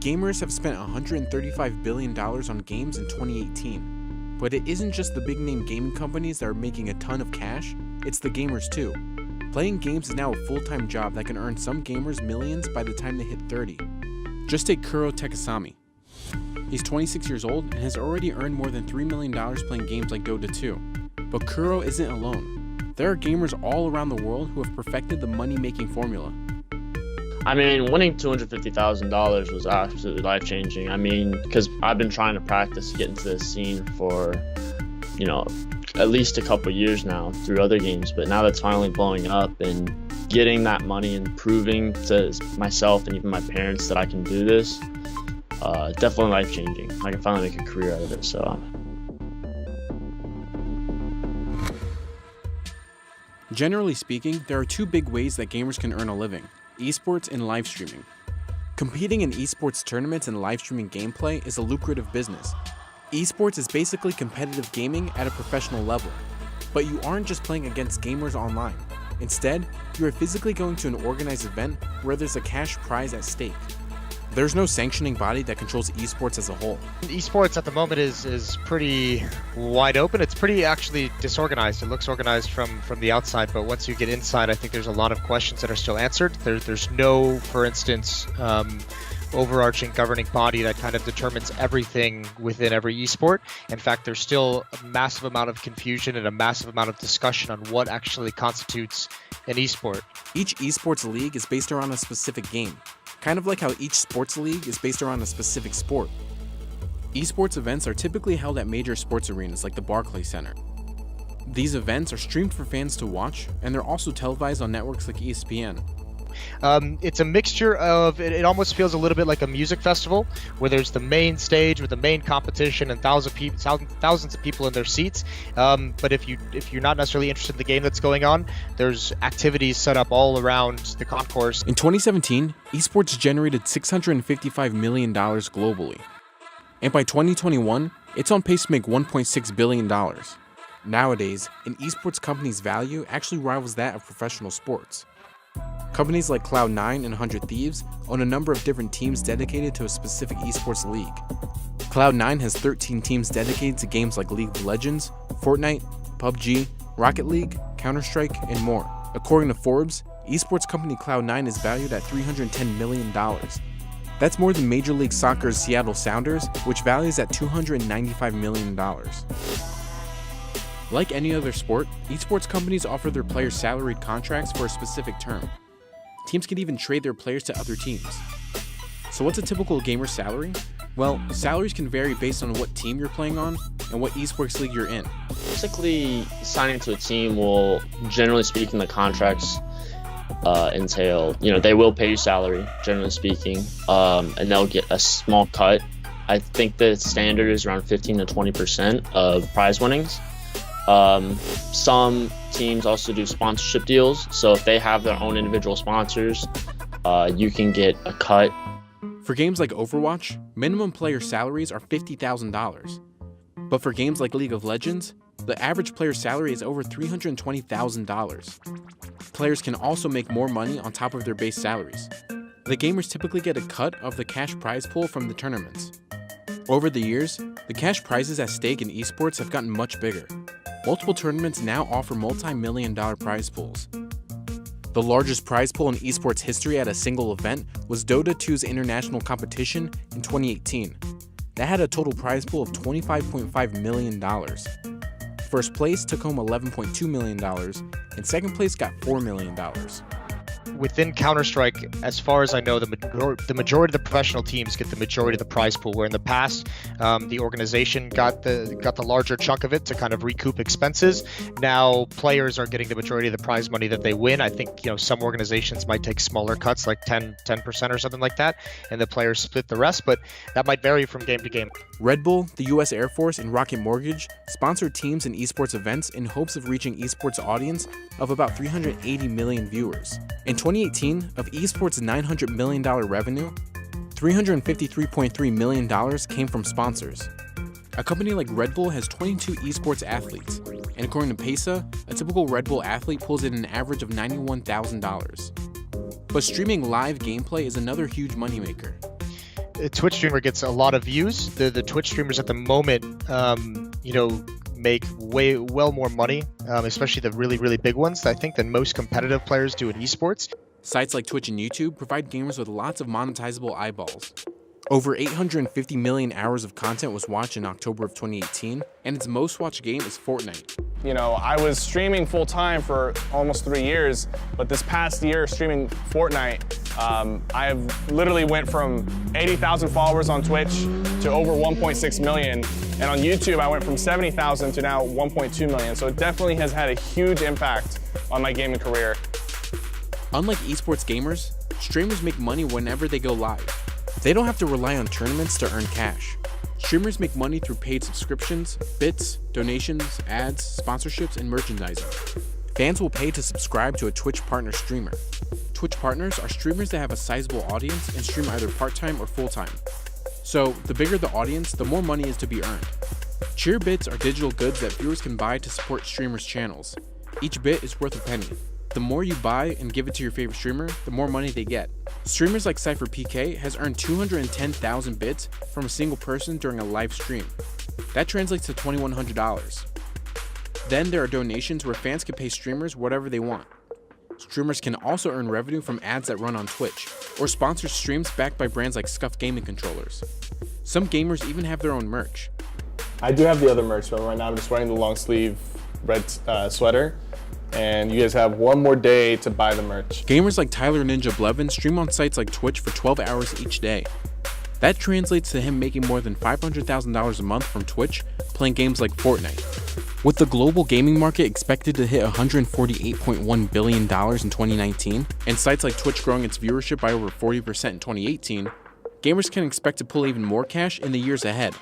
Gamers have spent $135 billion on games in 2018. But it isn't just the big name gaming companies that are making a ton of cash, it's the gamers too. Playing games is now a full-time job that can earn some gamers millions by the time they hit 30. Just take Kuro Takasami. He's 26 years old and has already earned more than $3 million playing games like Dota 2. But Kuro isn't alone. There are gamers all around the world who have perfected the money-making formula. I mean, winning $250,000 was absolutely life-changing. I mean, because I've been trying to practice to get into this scene for, at least a couple years now through other games. But now that's finally blowing up and getting that money and proving to myself and even my parents that I can do this, definitely life-changing. I can finally make a career out of it, so. Generally speaking, there are two big ways that gamers can earn a living: esports and live streaming. Competing in esports tournaments and live streaming gameplay is a lucrative business. Esports is basically competitive gaming at a professional level. But you aren't just playing against gamers online. Instead, you are physically going to an organized event where there's a cash prize at stake. There's no sanctioning body that controls esports as a whole. Esports at the moment is pretty wide open. It's pretty actually disorganized. It looks organized from the outside, but once you get inside, I think there's a lot of questions that are still answered. There's no, for instance, overarching governing body that kind of determines everything within every esport. In fact, there's still a massive amount of confusion and a massive amount of discussion on what actually constitutes an esport. Each esports league is based around a specific game, kind of like how each sports league is based around a specific sport. Esports events are typically held at major sports arenas like the Barclays Center. These events are streamed for fans to watch, and they're also televised on networks like ESPN. It's a mixture of, it almost feels a little bit like a music festival, where there's the main stage with the main competition and thousands of people in their seats. But if you're not necessarily interested in the game that's going on, there's activities set up all around the concourse. In 2017, esports generated $655 million globally. And by 2021, it's on pace to make $1.6 billion. Nowadays, an esports company's value actually rivals that of professional sports. Companies like Cloud9 and 100 Thieves own a number of different teams dedicated to a specific esports league. Cloud9 has 13 teams dedicated to games like League of Legends, Fortnite, PUBG, Rocket League, Counter-Strike, and more. According to Forbes, esports company Cloud9 is valued at $310 million. That's more than Major League Soccer's Seattle Sounders, which values at $295 million. Like any other sport, esports companies offer their players salaried contracts for a specific term. Teams can even trade their players to other teams. So what's a typical gamer salary? Well, salaries can vary based on what team you're playing on and what esports league you're in. Basically, signing to a team will, generally speaking, the contracts entail, they will pay you salary, generally speaking, and they'll get a small cut. I think the standard is around 15 to 20% of prize winnings. Some teams also do sponsorship deals, so if they have their own individual sponsors, you can get a cut. For games like Overwatch, minimum player salaries are $50,000. But for games like League of Legends, the average player salary is over $320,000. Players can also make more money on top of their base salaries. The gamers typically get a cut of the cash prize pool from the tournaments. Over the years, the cash prizes at stake in esports have gotten much bigger. Multiple tournaments now offer multi-million-dollar prize pools. The largest prize pool in esports history at a single event was Dota 2's international competition in 2018. That had a total prize pool of $25.5 million. First place took home $11.2 million, and second place got $4 million. Within Counter-Strike, as far as I know, the majority of the professional teams get the majority of the prize pool, where in the past, the organization got the larger chunk of it to kind of recoup expenses. Now, players are getting the majority of the prize money that they win. I think, some organizations might take smaller cuts, like 10% or something like that, and the players split the rest, but that might vary from game to game. Red Bull, the US Air Force, and Rocket Mortgage sponsor teams in esports events in hopes of reaching esports audience of about 380 million viewers. In 2018, of esports' $900 million revenue, $353.3 million came from sponsors. A company like Red Bull has 22 esports athletes, and according to Pesa, a typical Red Bull athlete pulls in an average of $91,000. But streaming live gameplay is another huge moneymaker. a Twitch streamer gets a lot of views. The Twitch streamers at the moment, make well more money, especially the really big ones, I think, than most competitive players do in esports. Sites like Twitch and YouTube provide gamers with lots of monetizable eyeballs. Over 850 million hours of content was watched in October of 2018, and its most watched game is Fortnite. You know, I was streaming full time for almost 3 years, but this past year streaming Fortnite, I have literally went from 80,000 followers on Twitch to over 1.6 million. And on YouTube, I went from 70,000 to now 1.2 million. So it definitely has had a huge impact on my gaming career. Unlike esports gamers, streamers make money whenever they go live. They don't have to rely on tournaments to earn cash. Streamers make money through paid subscriptions, bits, donations, ads, sponsorships, and merchandising. Fans will pay to subscribe to a Twitch partner streamer. Twitch partners are streamers that have a sizable audience and stream either part-time or full-time. So, the bigger the audience, the more money is to be earned. Cheer bits are digital goods that viewers can buy to support streamers' channels. Each bit is worth a penny. The more you buy and give it to your favorite streamer, the more money they get. Streamers like CypherPK has earned 210,000 bits from a single person during a live stream. That translates to $2,100. Then there are donations where fans can pay streamers whatever they want. Streamers can also earn revenue from ads that run on Twitch, or sponsor streams backed by brands like Scuf gaming controllers. Some gamers even have their own merch. I do have the other merch, but right now I'm just wearing the long sleeve red sweater. And you guys have one more day to buy the merch. Gamers like Tyler Ninja Blevin stream on sites like Twitch for 12 hours each day. That translates to him making more than $500,000 a month from Twitch playing games like Fortnite. With the global gaming market expected to hit $148.1 billion in 2019, and sites like Twitch growing its viewership by over 40% in 2018, gamers can expect to pull even more cash in the years ahead.